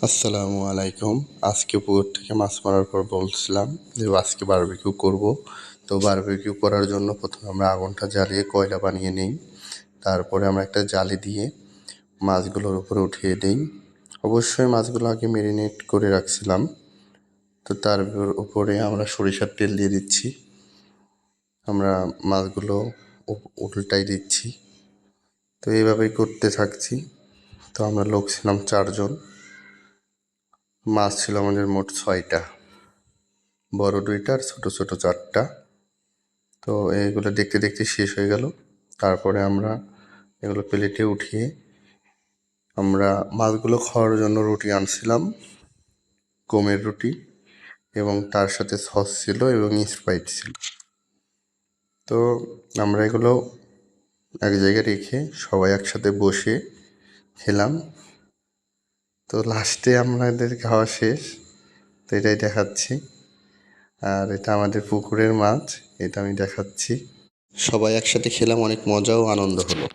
আসসালামু আলাইকুম। আজকে পুকুর থেকে মাছ মারার পর বলছিলাম যে আজকে বারবিকিউ করব। তো বারবিকিউ করার জন্য প্রথমে আমরা আগুনটা জ্বালিয়ে কয়লা বানিয়ে নিই। তারপরে আমরা একটা জালি দিয়ে মাছগুলোর উপরে উঠিয়ে দিই। অবশ্যই মাছগুলো আগে ম্যারিনেট করে রাখছিলাম। তো তার উপরে আমরা সরিষার তেল দিয়ে দিচ্ছি। আমরা মাছগুলো উল্টাই দিচ্ছি। তো এইভাবেই করতে থাকছি। তো আমরা লোক ছিলাম 4 জন। মাছ ছিল আমাদের মোট 6টা, বড় 2টা আর ছোট ছোট 4টা। তো এইগুলো দেখতে দেখতে শেষ হয়ে গেল। তারপরে আমরা এগুলো প্লেটে উঠিয়ে আমরা মাছগুলো খাওয়ার জন্য রুটি আনছিলাম, গমের রুটি, এবং তার সাথে সস ছিল এবং স্প্রাইট ছিল। তো আমরা এগুলো এক জায়গায় রেখে সবাই একসাথে বসে খেলাম। তো লাস্টে আমাদের খাওয়া শেষ। তো এটাই দেখাচ্ছি। আর এটা আমাদের পুকুরের মাছ, এটা আমি দেখাচ্ছি। সবাই একসাথে খেলাম, অনেক মজা ও আনন্দ হলো।